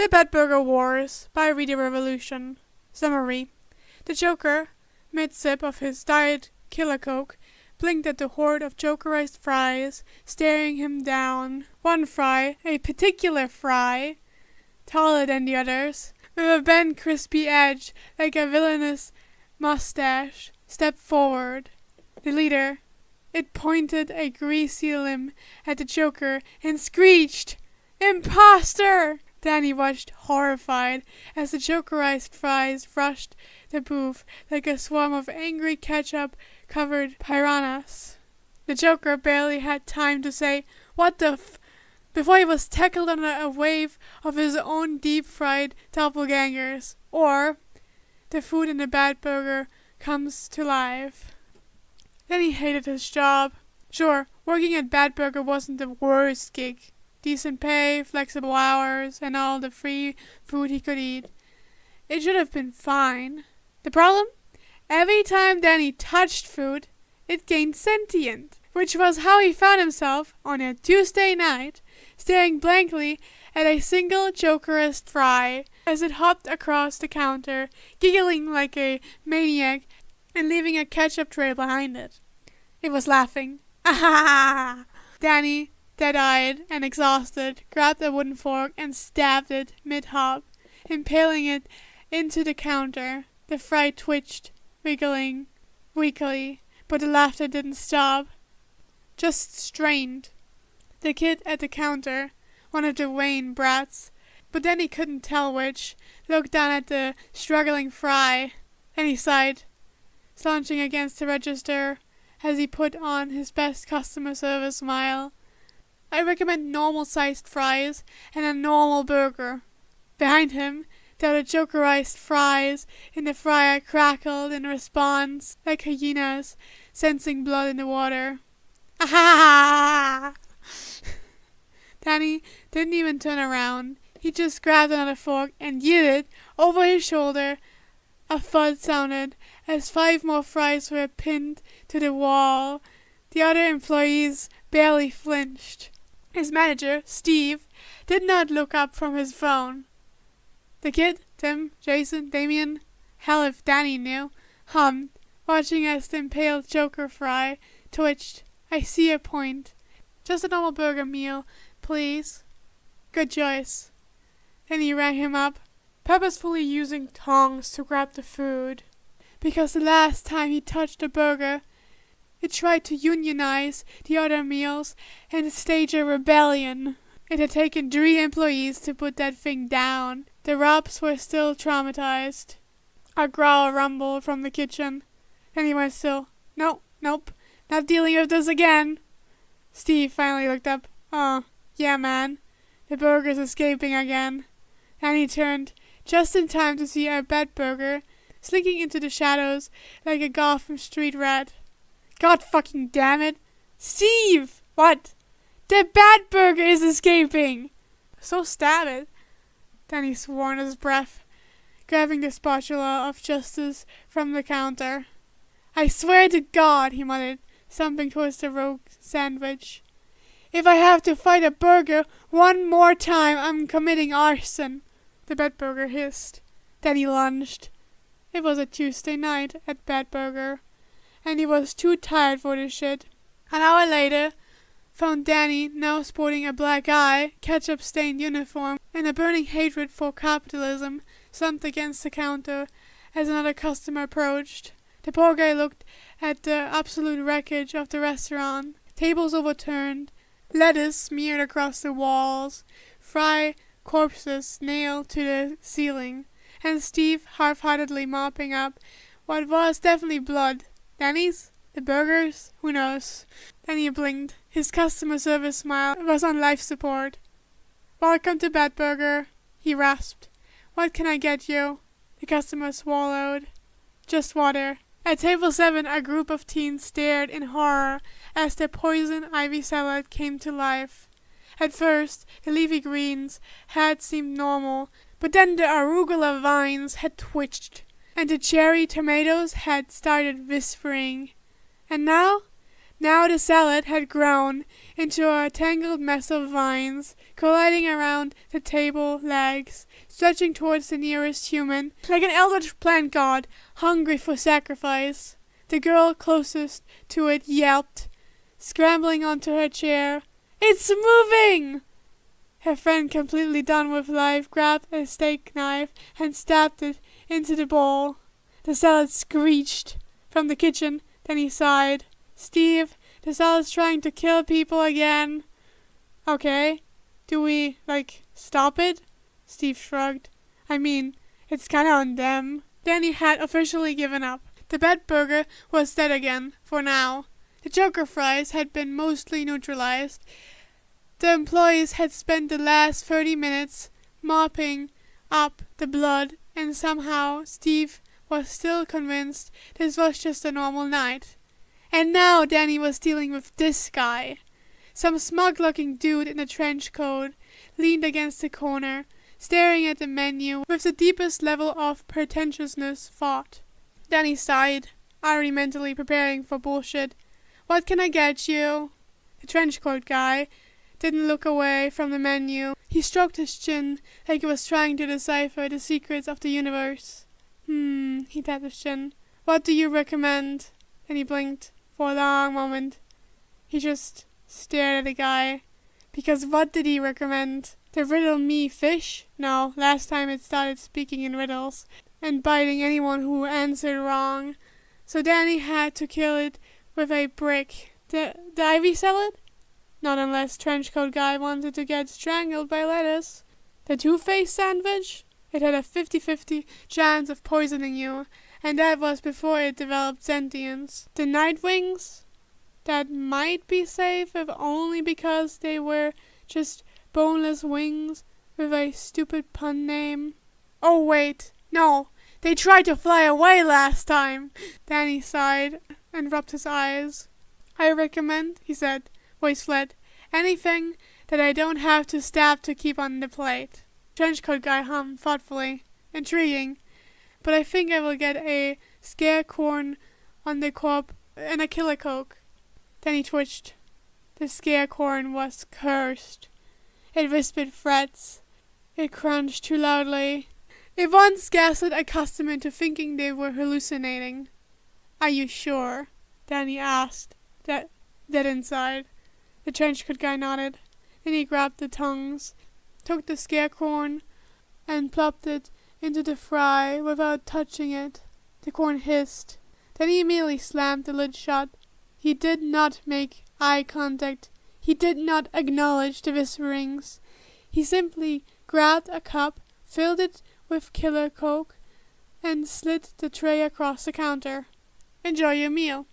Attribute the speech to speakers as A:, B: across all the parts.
A: The Batburger Wars by Reader Revolution. Summary. The Joker, mid-sip of his Diet Killer Coke, blinked at the horde of Jokerized fries, staring him down. One fry, a particular fry, taller than the others, with a bent crispy edge like a villainous mustache, stepped forward. The leader. It pointed a greasy limb at the Joker and screeched, "Imposter!" Danny watched horrified as the Jokerized fries rushed the booth like a swarm of angry ketchup-covered piranhas. The Joker barely had time to say, "What the f?" before he was tackled under a wave of his own deep-fried doppelgangers. Or, the food in the Batburger comes to life. Then he hated his job. Sure, working at Batburger wasn't the worst gig. Decent pay, flexible hours, and all the free food he could eat. It should have been fine. The problem? Every time Danny touched food, it gained sentient, which was how he found himself, on a Tuesday night, staring blankly at a single Jokerist fry as it hopped across the counter, giggling like a maniac and leaving a ketchup trail behind it. It was laughing. Ah! Danny, dead-eyed and exhausted, grabbed a wooden fork and stabbed it mid-hop, impaling it into the counter. The fry twitched, wiggling weakly, but the laughter didn't stop, just strained. The kid at the counter, one of the Wayne brats, but then he couldn't tell which, looked down at the struggling fry. Then he sighed, slouching against the register as he put on his best customer service smile. "I recommend normal-sized fries and a normal burger." Behind him, the Jokerized fries in the fryer crackled in response like hyenas sensing blood in the water. Ah! Danny didn't even turn around. He just grabbed another fork and yeeted over his shoulder. A thud sounded as 5 more fries were pinned to the wall. The other employees barely flinched. His manager, Steve, did not look up from his phone. The kid, Tim, Jason, Damien, hell if Danny knew, hummed, watching as the impaled Joker fry twitched. "I see your point. Just a normal burger meal, please." "Good choice." Then he rang him up, purposefully using tongs to grab the food. Because the last time he touched a burger, it tried to unionize the other meals and stage a rebellion. It had taken 3 employees to put that thing down. The Robs were still traumatized. A growl rumbled from the kitchen. Then he went still. Nope, not dealing with this again." Steve finally looked up. "Oh, yeah, man. The burger's escaping again." Then he turned, just in time to see a Batburger slinking into the shadows like a Gotham Street rat. "God fucking damn it! Steve!" "What?" "The Batburger is escaping!" "So stab it." Then he swore in his breath, grabbing the spatula of justice from the counter. "I swear to God," he muttered, stumping towards the rogue sandwich. "If I have to fight a burger one more time, I'm committing arson." The Batburger hissed. Then he lunged. It was a Tuesday night at Batburger, and he was too tired for this shit. An hour later, found Danny now sporting a black eye, ketchup-stained uniform, and a burning hatred for capitalism slumped against the counter as another customer approached. The poor guy looked at the absolute wreckage of the restaurant. Tables overturned, lettuce smeared across the walls, fry corpses nailed to the ceiling, and Steve half-heartedly mopping up what was definitely blood. Danny's? The burgers? Who knows? Then he blinked. His customer service smile was on life support. "Welcome to Batburger," he rasped. "What can I get you?" The customer swallowed. "Just water." At table 7, a group of teens stared in horror as their poison ivy salad came to life. At first, the leafy greens had seemed normal, but then the arugula vines had twitched, and the cherry tomatoes had started whispering. And now, Now the salad had grown into a tangled mess of vines, colliding around the table legs, stretching towards the nearest human, like an eldritch plant god, hungry for sacrifice. The girl closest to it yelped, scrambling onto her chair. "It's moving!" Her friend, completely done with life, grabbed a steak knife and stabbed it into the bowl. The salad screeched from the kitchen, then he sighed. "Steve, the salad's trying to kill people again." "Okay. Do we, stop it?" Steve shrugged. "I mean, it's kinda on them." Danny had officially given up. The Batburger was dead again, for now. The Joker fries had been mostly neutralized. The employees had spent the last 30 minutes mopping up the blood, and somehow Steve was still convinced this was just a normal night. And now Danny was dealing with this guy. Some smug-looking dude in a trench coat leaned against the corner, staring at the menu with the deepest level of pretentiousness thought. Danny sighed, already mentally preparing for bullshit. "What can I get you?" The trench coat guy didn't look away from the menu. He stroked his chin like he was trying to decipher the secrets of the universe. He tapped his chin. "What do you recommend?" Then he blinked. For a long moment, he just stared at the guy. Because what did he recommend? The riddle me fish? No, last time it started speaking in riddles and biting anyone who answered wrong. So Danny had to kill it with a brick. The ivy salad? Not unless trenchcoat guy wanted to get strangled by lettuce. The two-faced sandwich? It had a 50-50 chance of poisoning you, and that was before it developed sentience. The night wings? That might be safe if only because they were just boneless wings with a stupid pun name. Oh wait, no, they tried to fly away last time. Danny sighed and rubbed his eyes. "I recommend," he said, voice flat, "anything that I don't have to stab to keep on the plate." Trenchcoat guy hummed thoughtfully. "Intriguing, but I think I will get a scare corn on the cob and a killer coke." Then he twitched. The scare corn was cursed. It whispered threats. It crunched too loudly. It once gaslit a customer into thinking they were hallucinating. "Are you sure?" Danny asked, dead inside. The trenchcoat guy nodded. Then he grabbed the tongs, took the scare corn, and plopped it into the fry without touching it. The corn hissed. Then he immediately slammed the lid shut. He did not make eye contact. He did not acknowledge the whisperings. He simply grabbed a cup, filled it with killer coke, and slid the tray across the counter. "Enjoy your meal."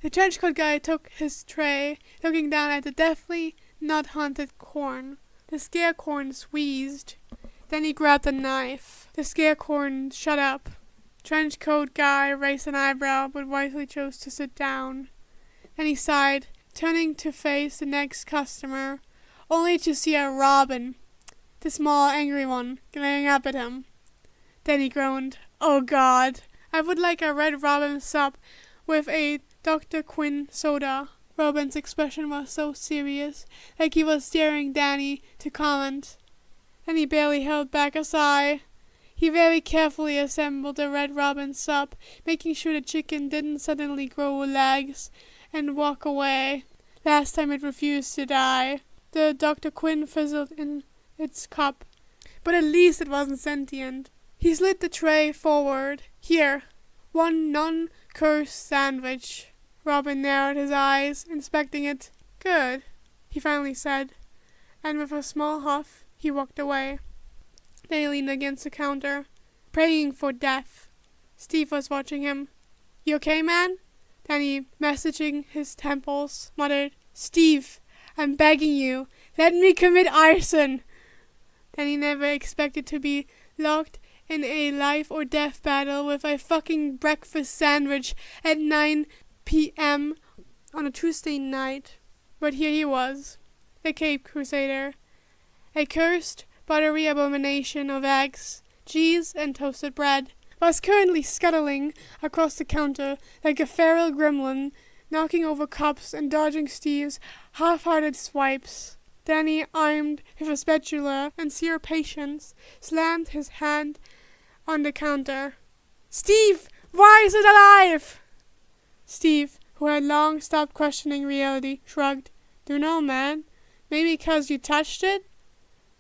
A: The trenchcoat guy took his tray, looking down at the definitely not haunted corn. The scare corn wheezed. Then he grabbed a knife. The scare corn shut up. Trenchcoat guy raised an eyebrow, but wisely chose to sit down. Then he sighed, turning to face the next customer, only to see a robin, the small angry one, glaring up at him. Then he groaned, "Oh God, I would like a red robin sub with a Dr. Quinn soda." Robin's expression was so serious, like he was daring Danny to comment. Then he barely held back a sigh. He very carefully assembled the red robin sub, making sure the chicken didn't suddenly grow legs and walk away. Last time it refused to die. The Dr. Quinn fizzled in its cup, but at least it wasn't sentient. He slid the tray forward. "Here, one non-cursed sandwich." Robin narrowed his eyes, inspecting it. "Good," he finally said, and with a small huff, he walked away. Then he leaned against the counter, praying for death. Steve was watching him. "You okay, man?" Then he, messaging his temples, muttered, "Steve, I'm begging you, let me commit arson." Then he never expected to be locked in a life or death battle with a fucking breakfast sandwich at 9 p.m. on a Tuesday night. But here he was, the Cape Crusader, a cursed, buttery abomination of eggs, cheese, and toasted bread, was currently scuttling across the counter like a feral gremlin knocking over cups and dodging Steve's half-hearted swipes. Danny, armed with a spatula and sheer patience, slammed his hand on the counter. "Steve, why is it alive?" Steve, who had long stopped questioning reality, shrugged. "Dunno, man. Maybe 'cause you touched it?"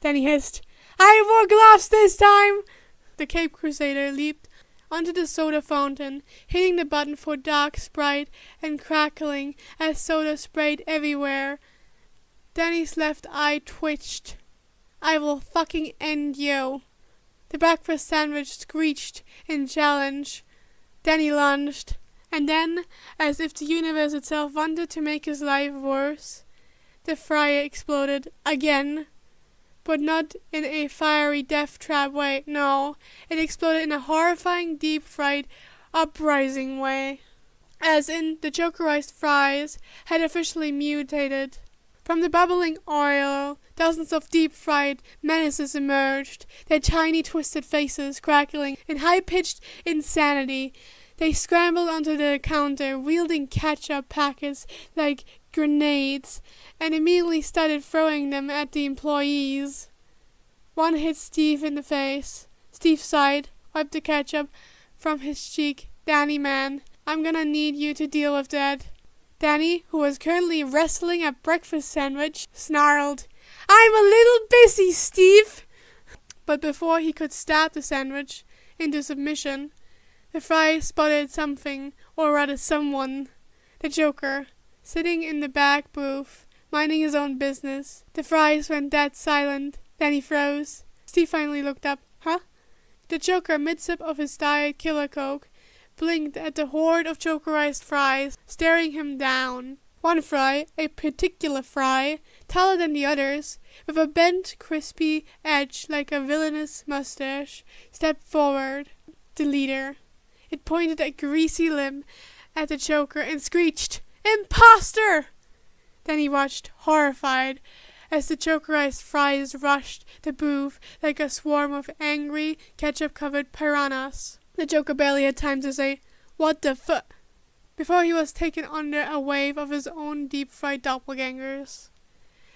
A: Then he hissed, "I wore gloves this time!" The Cape Crusader leaped onto the soda fountain, hitting the button for dark Sprite and crackling as soda sprayed everywhere. Danny's left eye twitched. "I will fucking end you." The breakfast sandwich screeched in challenge. Danny lunged, and then, as if the universe itself wanted to make his life worse, the fryer exploded again. But not in a fiery death trap way, no. It exploded in a horrifying, deep-fried, uprising way. As in, the Jokerized fries had officially mutated. From the bubbling oil, dozens of deep-fried menaces emerged, their tiny, twisted faces crackling in high-pitched insanity. They scrambled onto the counter, wielding ketchup packets like grenades, and immediately started throwing them at the employees. One hit Steve in the face. Steve sighed, wiped the ketchup from his cheek. "Danny, man, I'm gonna need you to deal with that." Danny, who was currently wrestling a breakfast sandwich, snarled, "I'm a little busy, Steve!" But before he could stab the sandwich into submission, the fry spotted something, or rather someone. The Joker, sitting in the back booth, minding his own business. The fries went dead silent. Then he froze. Steve finally looked up. "Huh?" The Joker, mid-sip of his Diet Killer Coke, blinked at the horde of Jokerized fries, staring him down. One fry, a particular fry, taller than the others, with a bent, crispy edge like a villainous mustache, stepped forward. The leader. It pointed a greasy limb at the Joker and screeched, "Imposter!" Then he watched, horrified, as the Jokerized fries rushed the booth like a swarm of angry, ketchup-covered piranhas. The Joker barely had time to say, "What the fu-" before he was taken under a wave of his own deep-fried doppelgangers.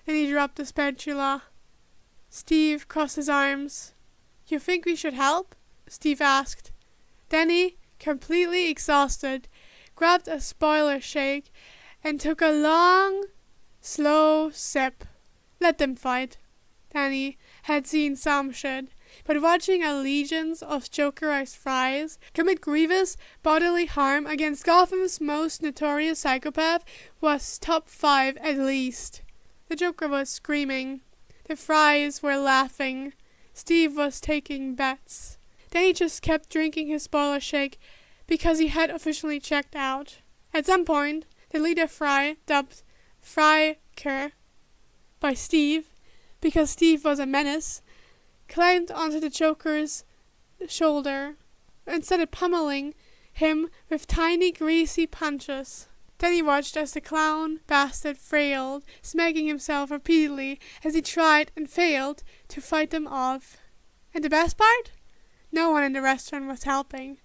A: Then he dropped the spatula. Steve crossed his arms. "You think we should help?" Steve asked. Danny, completely exhausted, grabbed a spoiler shake and took a long, slow sip. Let them fight. Danny had seen some shit, but watching a legions of Jokerized fries commit grievous bodily harm against Gotham's most notorious psychopath was top 5 at least. The Joker was screaming. The fries were laughing. Steve was taking bets. Danny just kept drinking his spoiler shake because he had officially checked out. At some point, the leader fry, dubbed Fryker by Steve, because Steve was a menace, climbed onto the Joker's shoulder and started pummeling him with tiny, greasy punches. Then he watched as the clown bastard frailed, smacking himself repeatedly as he tried and failed to fight them off. And the best part? No one in the restaurant was helping.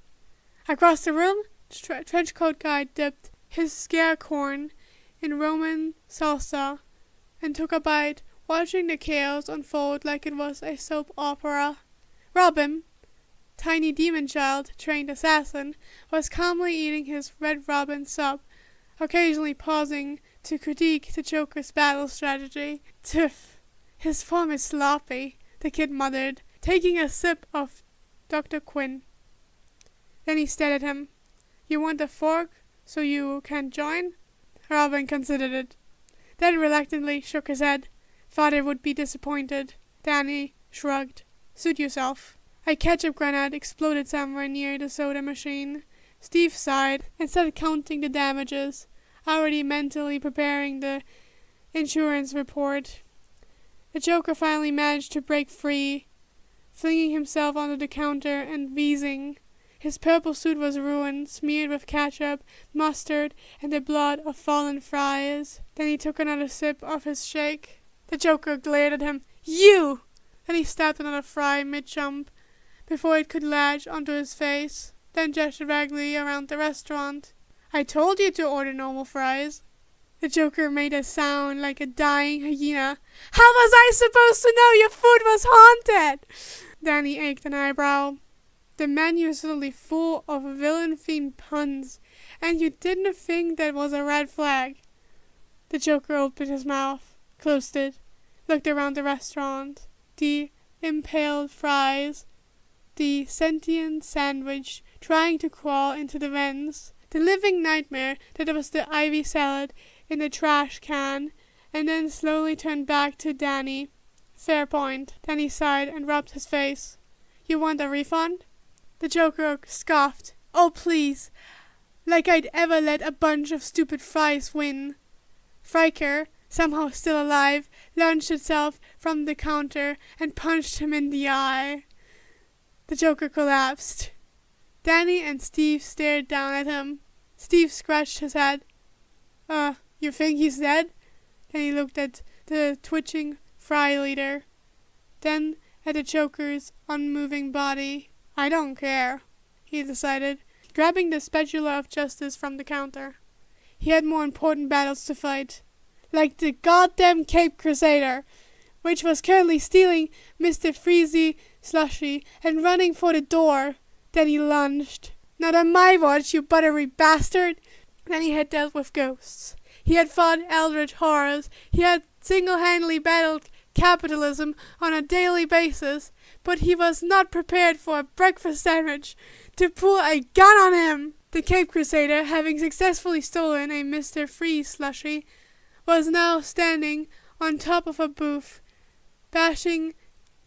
A: Across the room, the trenchcoat guy dipped his scare corn in Roman salsa and took a bite, watching the chaos unfold like it was a soap opera. Robin, tiny demon child trained assassin, was calmly eating his Red Robin sub, occasionally pausing to critique the Joker's battle strategy. "Tiff, his form is sloppy," the kid muttered, taking a sip of Dr. Quinn. Then he stared at him. "You want a fork so you can join?" Robin considered it, then reluctantly shook his head. Father would be disappointed. Danny shrugged. "Suit yourself." A ketchup grenade exploded somewhere near the soda machine. Steve sighed and started counting the damages, already mentally preparing the insurance report. The Joker finally managed to break free, flinging himself onto the counter and wheezing. His purple suit was ruined, smeared with ketchup, mustard, and the blood of fallen fries. Then he took another sip of his shake. The Joker glared at him. "You!" Then he stabbed another fry mid-jump, before it could latch onto his face, then gestured vaguely around the restaurant. I told you to order normal fries. The Joker made a sound like a dying hyena. How was I supposed to know your food was haunted? Danny ached an eyebrow. The menu is literally full of villain-themed puns, and you didn't think that was a red flag. The Joker opened his mouth, closed it, looked around the restaurant. The impaled fries, the sentient sandwich trying to crawl into the vents, the living nightmare that was the ivy salad in the trash can, and then slowly turned back to Danny. Fair point. Danny sighed and rubbed his face. You want a refund? The Joker scoffed. Oh, please. Like I'd ever let a bunch of stupid fries win. Friker, somehow still alive, launched itself from the counter and punched him in the eye. The Joker collapsed. Danny and Steve stared down at him. Steve scratched his head. You think he's dead? Then he looked at the twitching fry leader, then at the Joker's unmoving body. I don't care, he decided, grabbing the spatula of justice from the counter. He had more important battles to fight, like the goddamn Cape Crusader, which was currently stealing Mr. Freezy slushy and running for the door. Then he lunged. Not on my watch, you buttery bastard! Then he had dealt with ghosts. He had fought eldritch horrors. He had single-handedly battled capitalism on a daily basis, but he was not prepared for a breakfast sandwich to pull a gun on him. The Cape Crusader, having successfully stolen a Mr. Freeze slushie, was now standing on top of a booth, bashing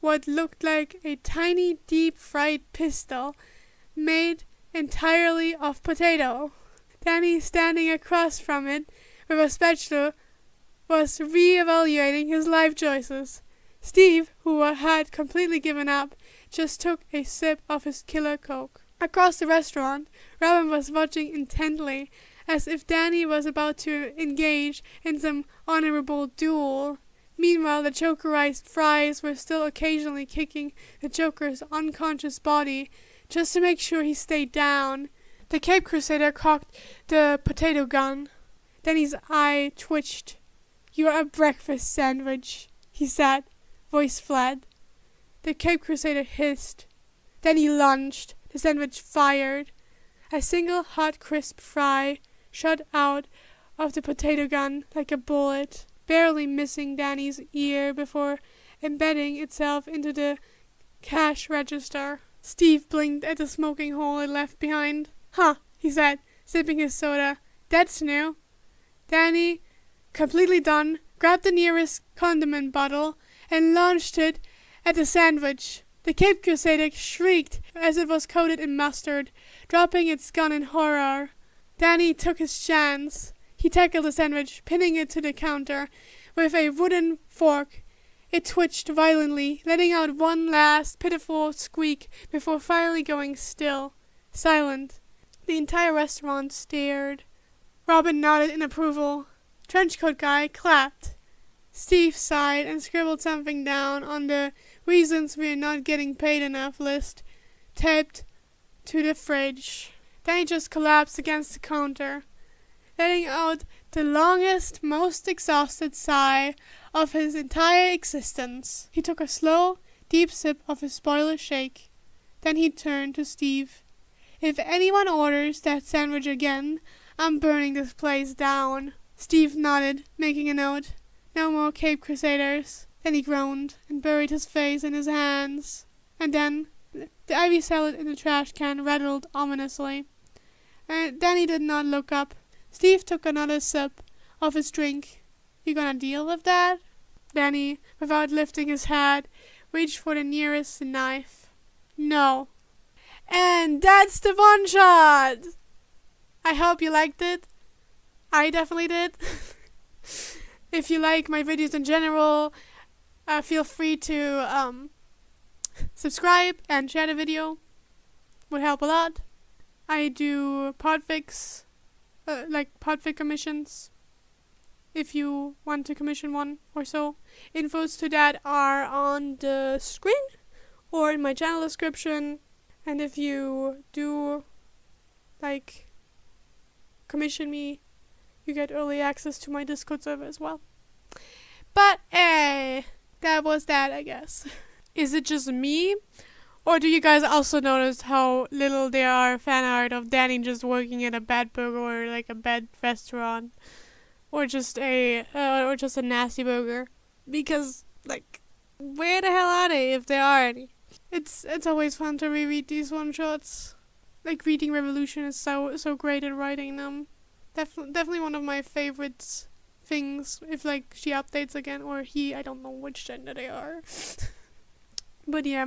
A: what looked like a tiny deep-fried pistol made entirely of potato. Danny, standing across from it with a spatula, was re-evaluating his life choices. Steve, who had completely given up, just took a sip of his killer Coke. Across the restaurant, Robin was watching intently, as if Danny was about to engage in some honorable duel. Meanwhile, the Jokerized fries were still occasionally kicking the Joker's unconscious body, just to make sure he stayed down. The Cape Crusader cocked the potato gun. Danny's eye twitched. You're a breakfast sandwich, he said, voice flat. The Cape Crusader hissed. Then he lunged. The sandwich fired. A single hot, crisp fry shot out of the potato gun like a bullet, barely missing Danny's ear before embedding itself into the cash register. Steve blinked at the smoking hole it left behind. Huh, he said, sipping his soda. That's new. Danny, completely done, grabbed the nearest condiment bottle and launched it at the sandwich. The Cape Crusader shrieked as it was coated in mustard, dropping its gun in horror. Danny took his chance. He tackled the sandwich, pinning it to the counter with a wooden fork. It twitched violently, letting out one last pitiful squeak before finally going still, silent. The entire restaurant stared. Robin nodded in approval. Trenchcoat Guy clapped. Steve sighed and scribbled something down on the reasons we're not getting paid enough list, taped to the fridge. Then he just collapsed against the counter, letting out the longest, most exhausted sigh of his entire existence. He took a slow, deep sip of his spoiler shake. Then he turned to Steve. If anyone orders that sandwich again, I'm burning this place down. Steve nodded, making a note. No more Cape Crusaders. Then he groaned and buried his face in his hands. And then the ivy salad in the trash can rattled ominously. And Danny did not look up. Steve took another sip of his drink. You gonna deal with that? Danny, without lifting his head, reached for the nearest knife. No. And that's the one shot! I hope you liked it. I definitely did. If you like my videos in general, feel free to subscribe and share the video. Would help a lot. I do Podfics, like Podfic commissions, if you want to commission one or so. Infos to that are on the screen or in my channel description. And if you do like commission me, you get early access to my Discord server as well. But that was that, I guess. Is it just me? Or do you guys also notice how little there are fan art of Danny just working at a Batburger or like a bad restaurant? Or just a nasty burger? Because, like, where the hell are they if there are any? It's always fun to reread these one-shots. Like, Reading Revolution is so great at writing them. Definitely one of my favorites things, if like she updates again, or he, I don't know which gender they are. But yeah,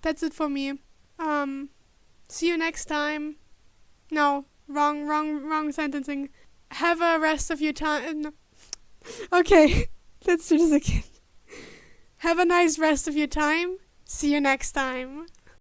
A: that's it for me. See you next time. No, wrong sentencing. Have a rest of your time. No. Okay, let's do this again. Have a nice rest of your time. See you next time.